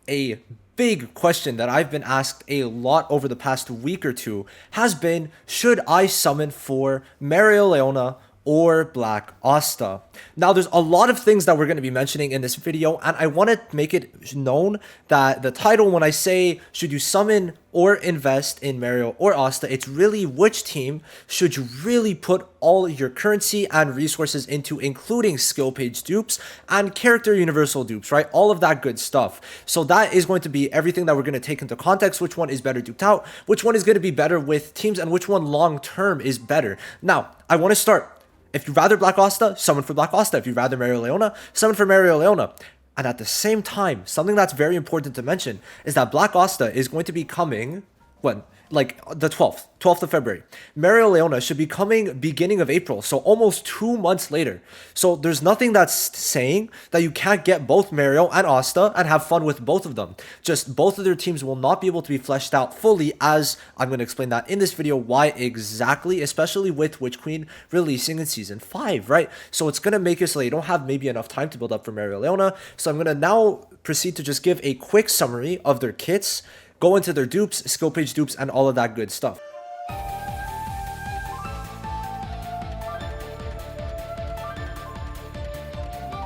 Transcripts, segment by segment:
A big question that I've been asked a lot over the past week or two has been, should I summon for Mereoleona or Black Asta? Now, there's a lot of things that we're going to be mentioning in this video, and I want to make it known that the title, when I say should you summon or invest in Merio or Asta, it's really which team should you really put all your currency and resources into, including skill page dupes and character universal dupes, right? All of that good stuff. So that is going to be everything that we're going to take into context, which one is better duped out, which one is going to be better with teams, and which one long term is better. Now, I want to start. If you'd rather Black Asta, summon for Black Asta. If you'd rather Mereoleona, summon for Mereoleona. And at the same time, something that's very important to mention is that Black Asta is going to be coming, when? Like the 12th of February. Mereoleona should be coming beginning of April, so almost 2 months later. So there's nothing that's saying that you can't get both Merio and Asta and have fun with both of them. Just both of their teams will not be able to be fleshed out fully, as I'm going to explain that in this video, why exactly, especially with Witch Queen releasing in Season 5, right? So it's going to make it so that you don't have maybe enough time to build up for Mereoleona. So I'm going to now proceed to just give a quick summary of their kits, go into their dupes, skill page dupes, and all of that good stuff.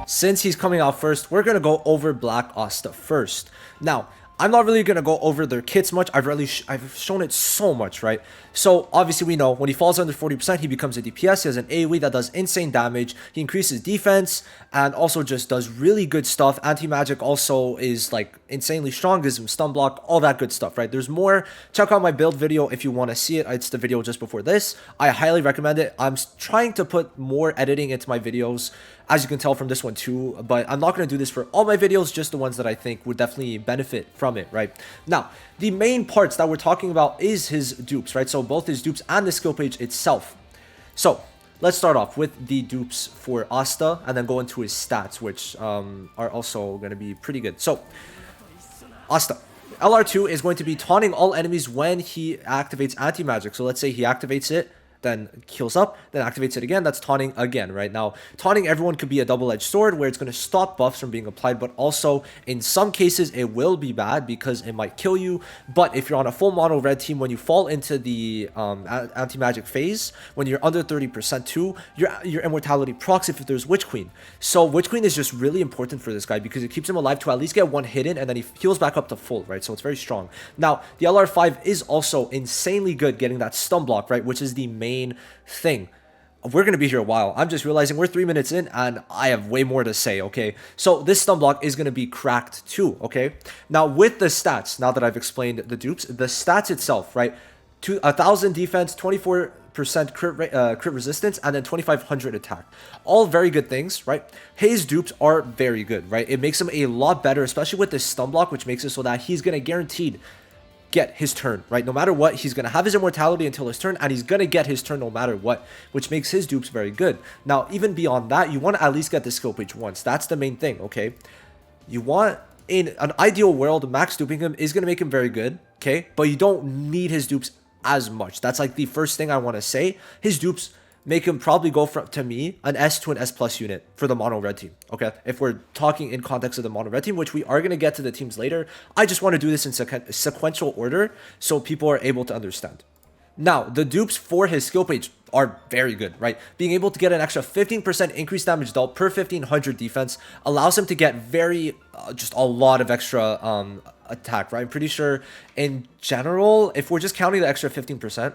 Since he's coming out first, we're going to go over Black Asta first. Now, I'm not really going to go over their kits much. I've shown it so much, right? So obviously we know when he falls under 40%, he becomes a DPS. He has an AoE that does insane damage. He increases defense and also just does really good stuff. Anti-magic also is like insanely strong, gives him stun block, all that good stuff, right? There's more. Check out my build video if you want to see it. It's the video just before this. I highly recommend it. I'm trying to put more editing into my videos, as you can tell from this one too, but I'm not going to do this for all my videos, just the ones that I think would definitely benefit from it, right? Now, the main parts that we're talking about is his dupes, right? So both his dupes and the skill page itself. So let's start off with the dupes for Asta and then go into his stats, which are also going to be pretty good. So Asta. LR2 is going to be taunting all enemies when he activates anti-magic. So let's say he activates it, then heals up, then activates it again. That's taunting again. Right now, taunting everyone could be a double-edged sword where it's going to stop buffs from being applied, but also in some cases it will be bad because it might kill you. But if you're on a full mono red team, when you fall into the anti-magic phase, when you're under 30% too, your immortality procs if there's Witch Queen. So Witch Queen is just really important for this guy because it keeps him alive to at least get one hit in, and then he heals back up to full, right? So it's very strong. Now the LR5 is also insanely good getting that stun block, right, which is the main thing. We're going to be here a while. I'm just realizing we're 3 minutes in and I have way more to say, okay? So this stun block is going to be cracked too, okay? Now with the stats, now that I've explained the dupes, the stats itself, right? 1000 defense, 24% crit resistance, and then 2500 attack. All very good things, right? His dupes are very good, right? It makes him a lot better, especially with this stun block, which makes it so that he's going to guaranteed get his turn, right? No matter what, he's going to have his immortality until his turn, and he's going to get his turn no matter what, which makes his dupes very good. Now, even beyond that, you want to at least get the skill page once. That's the main thing, okay? You want, in an ideal world, max duping him is going to make him very good, okay? But you don't need his dupes as much. That's like the first thing I want to say. His dupes make him probably go from, to me, an S to an S plus unit for the mono red team, okay? If we're talking in context of the mono red team, which we are going to get to the teams later, I just want to do this in sequential order so people are able to understand. Now, the dupes for his skill page are very good, right? Being able to get an extra 15% increased damage dealt per 1500 defense allows him to get very, just a lot of extra attack, right? I'm pretty sure in general, if we're just counting the extra 15%,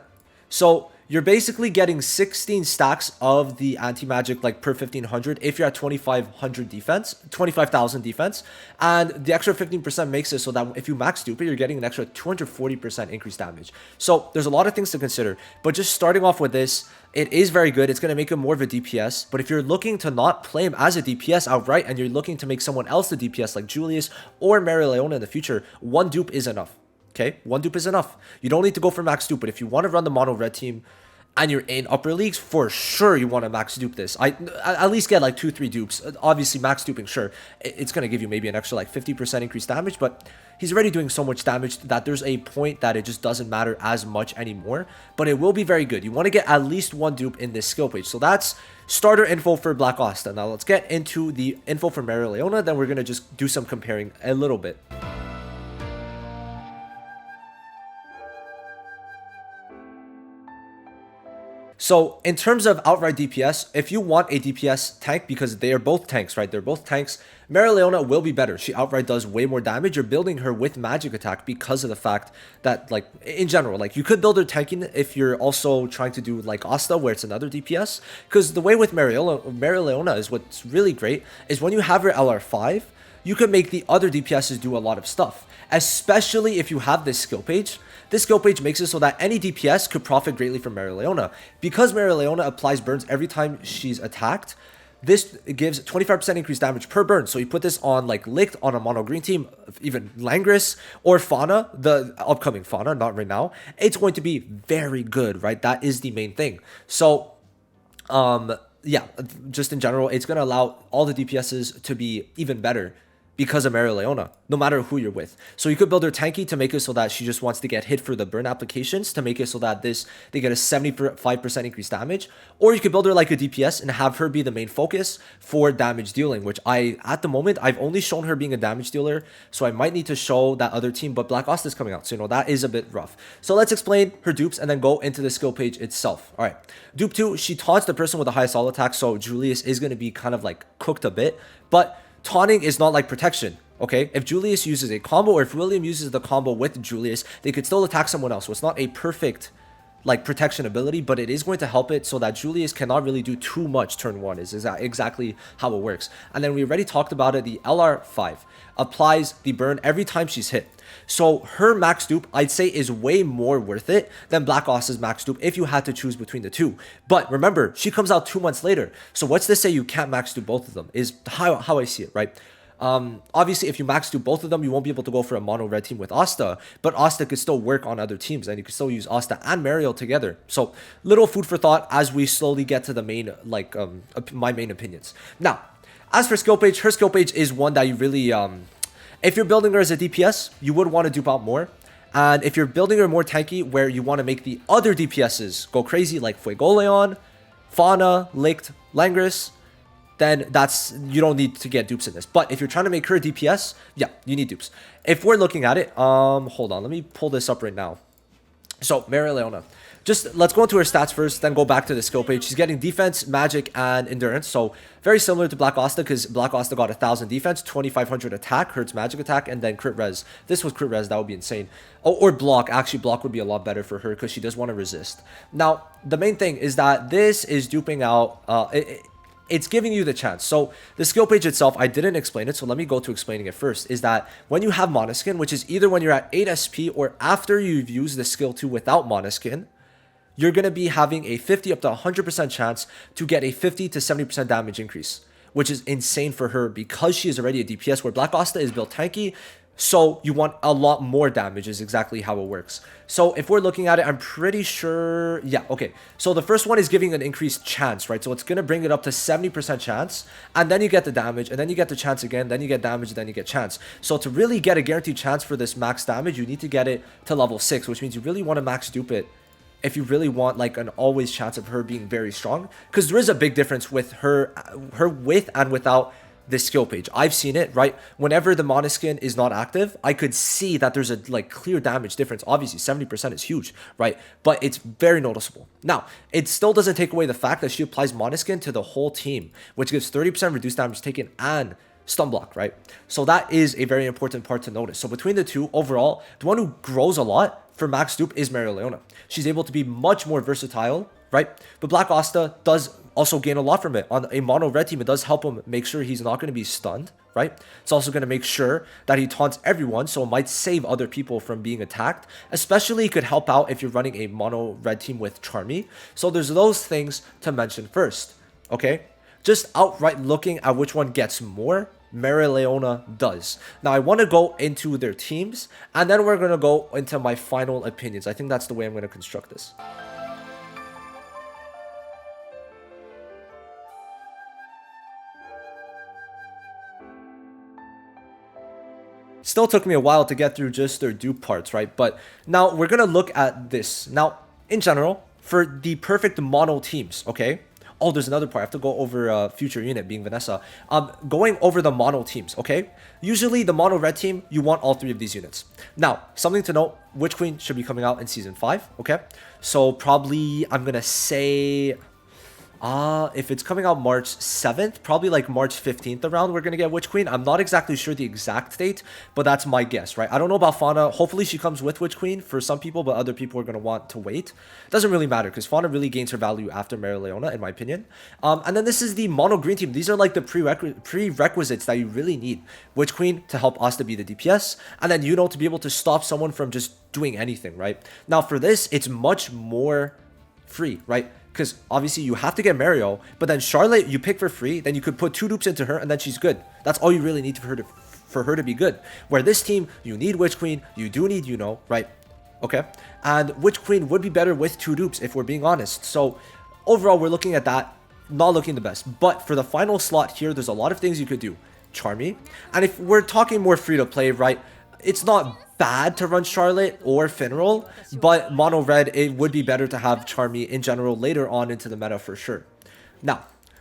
so you're basically getting 16 stacks of the anti-magic like per 1500 if you're at 2500 defense, 25,000 defense, and the extra 15% makes it so that if you max dupe it, you're getting an extra 240% increased damage. So there's a lot of things to consider, but just starting off with this, it is very good. It's going to make him more of a DPS, but if you're looking to not play him as a DPS outright and you're looking to make someone else the DPS like Julius or Mereoleona in the future, one dupe is enough. Okay, one dupe is enough. You don't need to go for max dupe, but if you want to run the mono red team and you're in upper leagues, for sure you want to max dupe this. I at least get like 2-3 dupes. Obviously max duping, sure, it's going to give you maybe an extra like 50% increased damage, but he's already doing so much damage that there's a point that it just doesn't matter as much anymore, but it will be very good. You want to get at least one dupe in this skill page. So that's starter info for Black Asta. Now let's get into the info for Mereoleona, then we're going to just do some comparing a little bit. So in terms of outright DPS, if you want a DPS tank, because they are both tanks, right? They're both tanks. Mereoleona will be better. She outright does way more damage. You're building her with magic attack because of the fact that, like, in general, like, you could build her tanking if you're also trying to do like Asta, where it's another DPS. Because the way with Mereoleona is what's really great is when you have her LR5, you can make the other DPSs do a lot of stuff, especially if you have this skill page. This skill page makes it so that any DPS could profit greatly from Mereoleona. Because Mereoleona applies burns every time she's attacked, this gives 25% increased damage per burn. So you put this on like Licht on a mono green team, even Langris or Fauna, the upcoming Fauna, not right now. It's going to be very good, right? That is the main thing. So, yeah, just in general, it's going to allow all the DPSs to be even better because of Mereoleona, no matter who you're with. So you could build her tanky to make it so that she just wants to get hit for the burn applications, to make it so that they get a 75% increased damage. Or you could build her like a DPS and have her be the main focus for damage dealing, which at the moment, I've only shown her being a damage dealer, so I might need to show that other team, but Black Asta is coming out, so that is a bit rough. So let's explain her dupes and then go into the skill page itself. All right, dupe 2, she taunts the person with the highest all attack, so Julius is going to be kind of like cooked a bit, but taunting is not like protection, okay? If Julius uses a combo, or if William uses the combo with Julius, they could still attack someone else. So it's not a perfect like protection ability, but it is going to help it so that Julius cannot really do too much turn 1 is exactly how it works. And then we already talked about it. The LR5 applies the burn every time she's hit. So her max dupe, I'd say, is way more worth it than Black Asta's max dupe if you had to choose between the two. But remember, she comes out 2 months later. So what's to say you can't max dupe both of them is how I see it, right? Obviously, if you max dupe both of them, you won't be able to go for a mono red team with Asta, but Asta could still work on other teams, and you could still use Asta and Mariel together. So little food for thought as we slowly get to the main, like, my main opinions. Now, as for skill page, her skill page is one that you really, if you're building her as a DPS, you would want to dupe out more. And if you're building her more tanky, where you want to make the other DPSs go crazy, like Fuegoleon, Fauna, Licht, Langris, then you don't need to get dupes in this. But if you're trying to make her a DPS, yeah, you need dupes. If we're looking at it, hold on, let me pull this up right now. So, Mereoleona. Just let's go into her stats first, then go back to the skill page. She's getting defense, magic, and endurance. So very similar to Black Asta, because Black Asta got 1,000 defense, 2,500 attack, hurts magic attack, and then crit res. This was crit res, that would be insane. Oh, or block. Actually, block would be a lot better for her because she does want to resist. Now, the main thing is that this is duping out... it's giving you the chance. So the skill page itself, I didn't explain it, so let me go to explaining it first, is that when you have Monoskin, which is either when you're at 8 SP or after you've used the skill 2 without Monoskin, you're going to be having a 50 up to 100% chance to get a 50 to 70% damage increase, which is insane for her because she is already a DPS, where Black Asta is built tanky, so you want a lot more damage is exactly how it works. So if we're looking at it, I'm pretty sure, yeah, okay. So the first one is giving an increased chance, right? So it's going to bring it up to 70% chance, and then you get the damage, and then you get the chance again, then you get damage, then you get chance. So to really get a guaranteed chance for this max damage, you need to get it to level 6, which means you really want to max dupe it if you really want like an always chance of her being very strong, because there is a big difference with her with and without this skill page. I've seen it, right? Whenever the Monoskin is not active, I could see that there's a like clear damage difference. Obviously 70% is huge, right? But it's very noticeable. Now, it still doesn't take away the fact that she applies Monoskin to the whole team, which gives 30% reduced damage taken and stun block, right? So that is a very important part to notice. So between the two, overall, the one who grows a lot for max dupe is Mereoleona. She's able to be much more versatile, right? But Black Asta does also gain a lot from it. On a mono red team, it does help him make sure he's not going to be stunned, right? It's also going to make sure that he taunts everyone, so it might save other people from being attacked. Especially, it could help out if you're running a mono red team with Charmy. So there's those things to mention first, okay? Just outright looking at which one gets more, Mereoleona does. Now, I want to go into their teams, and then we're going to go into my final opinions. I think that's the way I'm going to construct this. Still took me a while to get through just their dupe parts, right? But now we're going to look at this. Now, in general, for the perfect mono teams, okay? Oh, there's another part. I have to go over future unit being Vanessa. Going over the mono teams, okay? Usually the mono red team, you want all 3 of these units. Now, something to note, Witch Queen should be coming out in Season 5, okay? So probably, I'm gonna say... if it's coming out March 7th, probably like March 15th around, we're going to get Witch Queen. I'm not exactly sure the exact date, but that's my guess, right? I don't know about Fauna. Hopefully she comes with Witch Queen for some people, but other people are going to want to wait. Doesn't really matter because Fauna really gains her value after Mereoleona, in my opinion. And then this is the mono green team. These are like the prerequisites that you really need. Witch Queen to help Asta be the DPS, and then to be able to stop someone from just doing anything, right? Now for this, it's much more free, right? Because obviously you have to get Mario, but then Charlotte you pick for free, then you could put 2 dupes into her and then she's good. That's all you really need for her to be good. Where this team, you need Witch Queen, you do need right? Okay? And Witch Queen would be better with 2 dupes if we're being honest. So overall we're looking at that, not looking the best. But for the final slot here, there's a lot of things you could do. Charmy. And if we're talking more free to play, right? It's not bad to run Charlotte or Finral, but mono red, it would be better to have Charmy in general later on into the meta for sure. Now,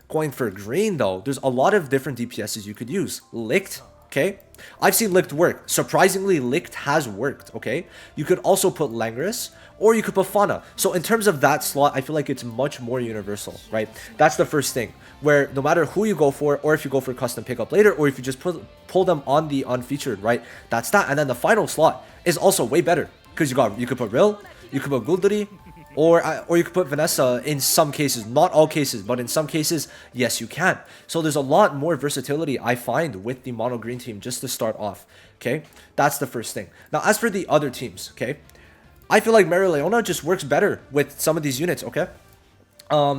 going for green though, there's a lot of different DPSs you could use. Licked, okay? I've seen Licked work. Surprisingly, Licked has worked, okay? You could also put Langris, or you could put Fauna. So in terms of that slot, I feel like it's much more universal, right? That's the first thing, where no matter who you go for, or if you go for custom pickup later, or if you just pull them on the unfeatured, right? That's that. And then the final slot is also way better, because you could put Rill, you could put Gulduri, or you could put Vanessa in some cases. Not all cases, but in some cases, yes, you can. So there's a lot more versatility I find with the mono green team just to start off, okay? That's the first thing. Now, as for the other teams, okay? I feel like Mereoleona just works better with some of these units, okay?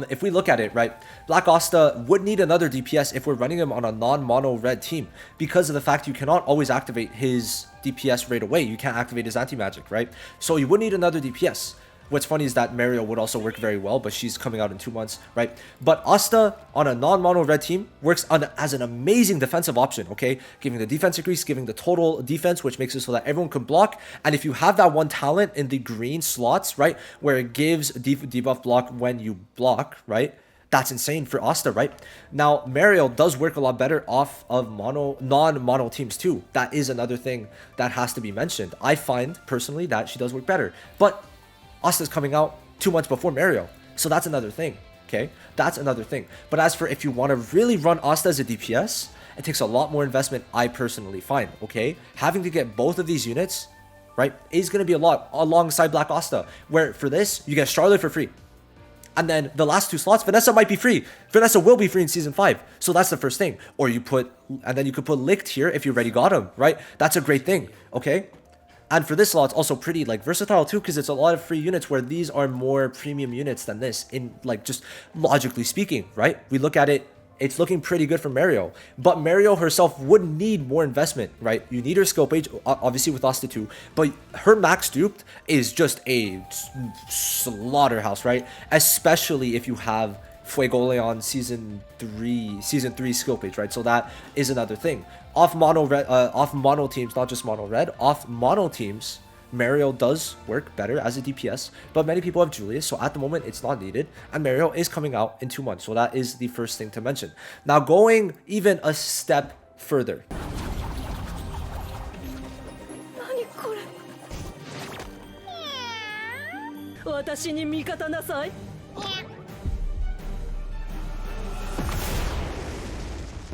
If we look at it, right, Black Asta would need another DPS if we're running him on a non-mono red team because of the fact you cannot always activate his DPS right away. You can't activate his anti-magic, right? So you would need another DPS. What's funny is that Mario would also work very well, but she's coming out in 2 months, right? But Asta on a non-mono red team works as an amazing defensive option, okay? Giving the defense increase, giving the total defense, which makes it so that everyone can block. And if you have that one talent in the green slots, right, where it gives debuff block when you block, right? That's insane for Asta, right? Now, Mario does work a lot better off of non-mono teams too. That is another thing that has to be mentioned. I find, personally, that she does work better. But Asta's coming out 2 months before Mario. So that's another thing, okay? That's another thing. But as for if you want to really run Asta as a DPS, it takes a lot more investment, I personally find, okay? Having to get both of these units, right, is going to be a lot alongside Black Asta. Where for this, you get Charlotte for free. And then the last 2 slots, Vanessa might be free. Vanessa will be free in Season 5. So that's the first thing. Or you then you could put Licked here if you already got him, right? That's a great thing, okay? And for this slot, it's also pretty like versatile too, because it's a lot of free units where these are more premium units than this in like just logically speaking, right? We look at it, it's looking pretty good for Mario, but Mario herself would need more investment, right? You need her skill page, obviously with Asta too, but her max duped is just a slaughterhouse, right? Especially if you have Fuegoleon season 3 skill page, right? So that is another thing. Off mono teams, not just mono red, off mono teams, Mario does work better as a DPS, but many people have Julius, so at the moment it's not needed, and Mario is coming out in 2 months, so that is the first thing to mention. Now going even a step further.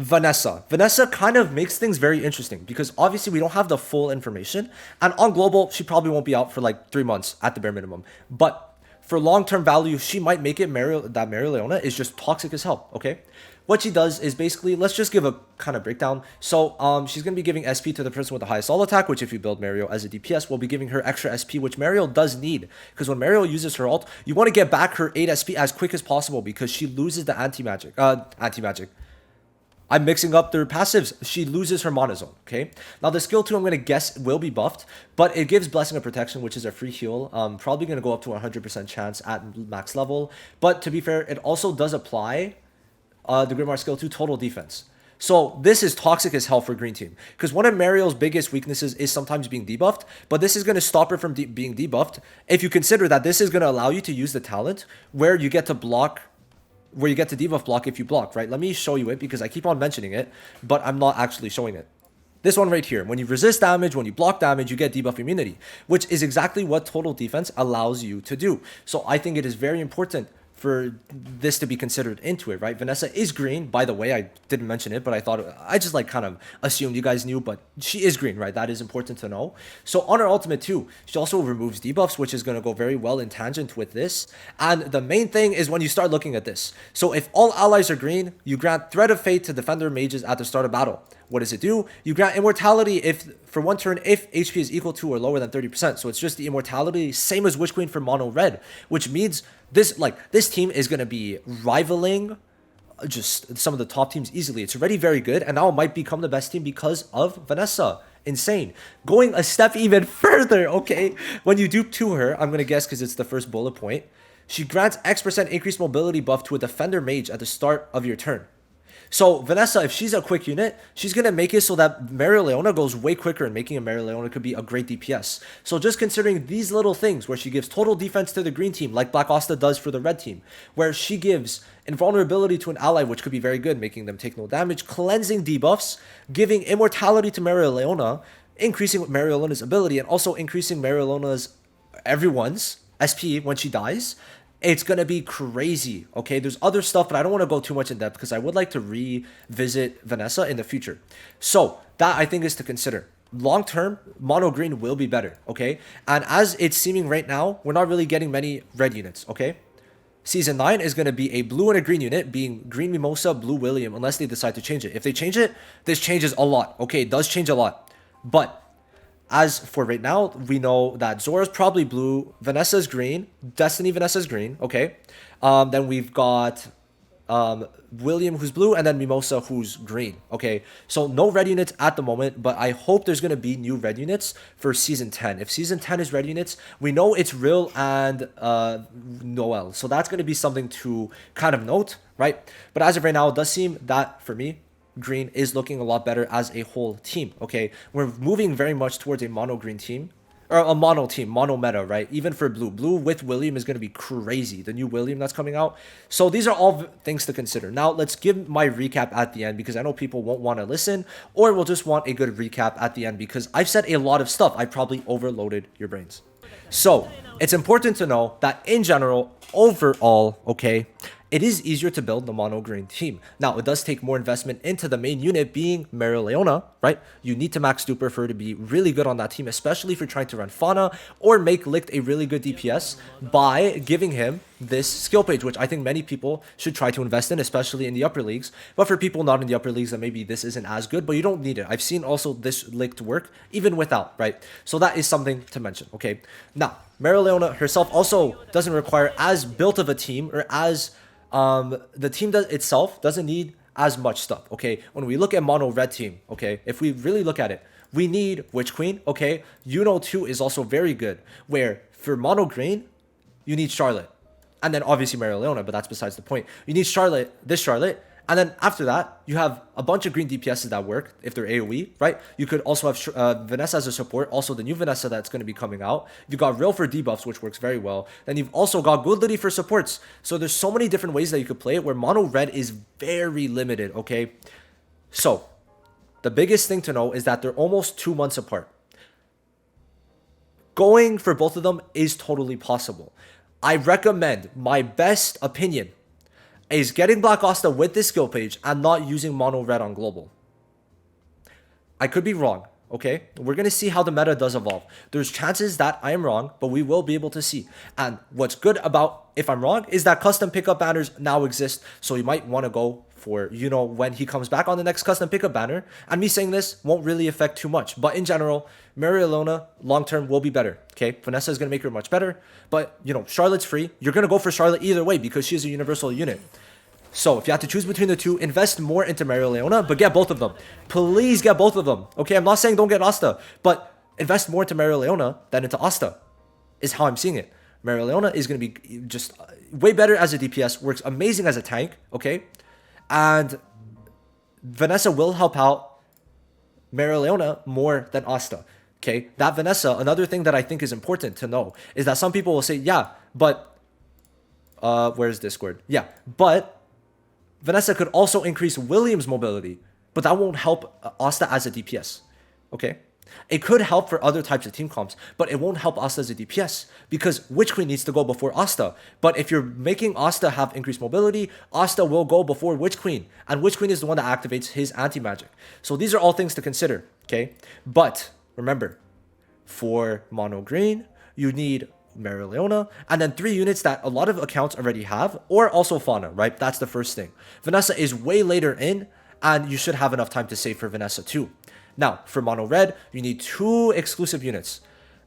Vanessa kind of makes things very interesting because obviously we don't have the full information, and on global she probably won't be out for like 3 months at the bare minimum, but for long-term value she might make it that Mereoleona is just toxic as hell, okay? What she does is basically, let's just give a kind of breakdown. So she's going to be giving SP to the person with the highest all attack, which if you build Mario as a DPS will be giving her extra SP, which Mario does need, because when Mario uses her ult, you want to get back her 8 SP as quick as possible because she loses the anti-magic. I'm mixing up their passives. She loses her monozone, okay? Now, the skill 2, I'm going to guess, will be buffed, but it gives Blessing of Protection, which is a free heal. Probably going to go up to 100% chance at max level. But to be fair, it also does apply the Grimoire skill 2 total defense. So this is toxic as hell for green team, because one of Mario's biggest weaknesses is sometimes being debuffed, but this is going to stop her from being debuffed if you consider that this is going to allow you to use the talent where you get to block where you get to debuff block if you block, right? Let me show you it because I keep on mentioning it, but I'm not actually showing it. This one right here, when you resist damage, when you block damage, you get debuff immunity, which is exactly what total defense allows you to do. So I think it is very important for this to be considered into it, right? Vanessa is green. By the way, I didn't mention it, but I just like kind of assumed you guys knew, but she is green, right? That is important to know. So on her ultimate too, she also removes debuffs, which is going to go very well in tangent with this. And the main thing is when you start looking at this. So if all allies are green, you grant Threat of Fate to defender mages at the start of battle. What does it do? You grant immortality if for one turn if HP is equal to or lower than 30%. So it's just the immortality, same as Witch Queen for mono red, which means this team is going to be rivaling just some of the top teams easily. It's already very good, and now it might become the best team because of Vanessa. Insane. Going a step even further, okay? When you dupe to her, I'm going to guess because it's the first bullet point, she grants X% increased mobility buff to a defender mage at the start of your turn. So Vanessa, if she's a quick unit, she's going to make it so that Mereoleona goes way quicker, and making a Mereoleona could be a great DPS. So just considering these little things where she gives total defense to the green team, like Black Asta does for the red team, where she gives invulnerability to an ally, which could be very good, making them take no damage, cleansing debuffs, giving immortality to Mereoleona, increasing Mereoleona's ability, and also increasing everyone's SP when she dies. It's going to be crazy, okay? There's other stuff, but I don't want to go too much in depth because I would like to revisit Vanessa in the future. So that I think is to consider. Long term, mono green will be better, okay? And as it's seeming right now, we're not really getting many red units, okay? Season 9 is going to be a blue and a green unit, being green Mimosa, blue William, unless they decide to change it. If they change it, this changes a lot, okay? It does change a lot. But as for right now, we know that Zora's probably blue, Vanessa's green, Destiny Vanessa's green, okay? Then we've got William who's blue, and then Mimosa who's green, okay? So no red units at the moment, but I hope there's going to be new red units for Season 10. If Season 10 is red units, we know it's Rill and Noel. So that's going to be something to kind of note, right? But as of right now, it does seem that, for me, green is looking a lot better as a whole team, okay? We're moving very much towards a mono green team, or a mono team, mono meta, right? Even for blue. Blue with William is going to be crazy, the new William that's coming out. So these are all things to consider. Now, let's give my recap at the end because I know people won't want to listen, or will just want a good recap at the end because I've said a lot of stuff. I probably overloaded your brains. So it's important to know that in general, overall, okay, it is easier to build the mono green team. Now, it does take more investment into the main unit being Mereoleona, right? You need to max Duper for her to be really good on that team, especially if you're trying to run Fauna or make Licht a really good DPS by giving him this skill page, which I think many people should try to invest in, especially in the upper leagues. But for people not in the upper leagues, then maybe this isn't as good, but you don't need it. I've seen also this Licht work even without, right? So that is something to mention, okay? Now, Mereoleona herself also doesn't require as built of a team, or as the team itself doesn't need as much stuff, okay? When we look at mono red team, okay, if we really look at it, we need Witch Queen, okay? Yuno 2 is also very good, where for mono green, you need Charlotte. And then obviously Mereoleona, but that's besides the point. You need Charlotte, this Charlotte, and then after that, you have a bunch of green DPSs that work if they're AoE, right? You could also have Vanessa as a support, also the new Vanessa that's going to be coming out. You've got Rill for debuffs, which works very well. Then you've also got Good Liddy for supports. So there's so many different ways that you could play it where mono red is very limited, okay? So the biggest thing to know is that they're almost 2 months apart. Going for both of them is totally possible. I recommend, my best opinion, is getting Black Asta with this skill page and not using mono red on global. I could be wrong, okay? We're going to see how the meta does evolve. There's chances that I am wrong, but we will be able to see. And what's good about if I'm wrong is that custom pickup banners now exist. So you might want to go for, you know, when he comes back on the next custom pickup banner. And me saying this won't really affect too much. But in general, Mereoleona long-term will be better, okay? Vanessa is going to make her much better. But, you know, Charlotte's free. You're going to go for Charlotte either way because she's a universal unit. So if you have to choose between the two, invest more into Mereoleona, but get both of them. Please get both of them, okay? I'm not saying don't get Asta, but invest more into Mereoleona than into Asta is how I'm seeing it. Mereoleona is going to be just way better as a DPS, works amazing as a tank, okay? And Vanessa will help out Mereoleona more than Asta, okay? That Vanessa, another thing that I think is important to know is that some people will say, yeah, but, where's Discord? Yeah, but Vanessa could also increase William's mobility, but that won't help Asta as a DPS. Okay? It could help for other types of team comps, but it won't help Asta as a DPS because Witch Queen needs to go before Asta. But if you're making Asta have increased mobility, Asta will go before Witch Queen, and Witch Queen is the one that activates his anti-magic. So these are all things to consider, okay? But remember, for mono green, you need Mereoleona, and then 3 units that a lot of accounts already have, or also Fauna, right? That's the first thing. Vanessa is way later in, and you should have enough time to save for Vanessa too. Now, for mono red, you need 2 exclusive units,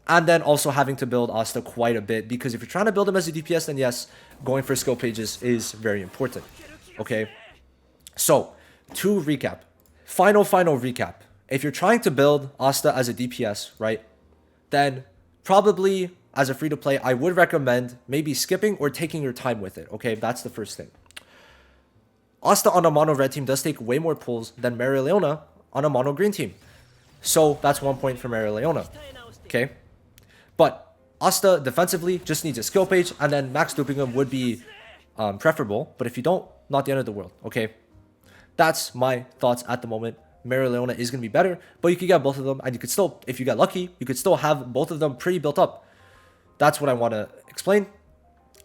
and then also having to build Asta quite a bit, because if you're trying to build him as a DPS, then yes, going for skill pages is very important, okay? So, to recap, final recap. If you're trying to build Asta as a DPS, right, then probably as a free-to-play, I would recommend maybe skipping or taking your time with it, okay? That's the first thing. Asta on a mono red team does take way more pulls than Mereoleona on a mono green team. So that's 1 point for Mereoleona, okay? But Asta defensively just needs a skill page, and then max duping him would be preferable. But if you don't, not the end of the world, okay? That's my thoughts at the moment. Mereoleona is going to be better, but you could get both of them, and you could still, if you get lucky, you could still have both of them pretty built up. That's what I want to explain.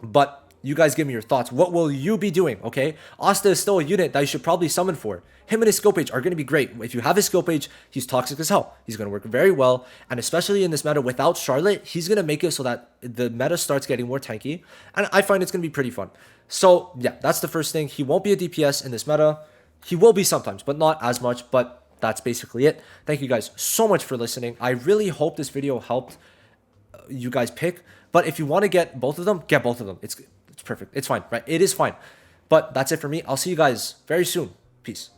But you guys give me your thoughts. What will you be doing, okay? Asta is still a unit that you should probably summon for. Him and his skill page are going to be great. If you have his skill page, he's toxic as hell. He's going to work very well. And especially in this meta without Charlotte, he's going to make it so that the meta starts getting more tanky. And I find it's going to be pretty fun. So, yeah, that's the first thing. He won't be a DPS in this meta. He will be sometimes, but not as much. But that's basically it. Thank you guys so much for listening. I really hope this video helped you guys pick. But if you want to get both of them, get both of them. It's perfect. It's fine, right? It is fine. But that's it for me. I'll see you guys very soon. Peace.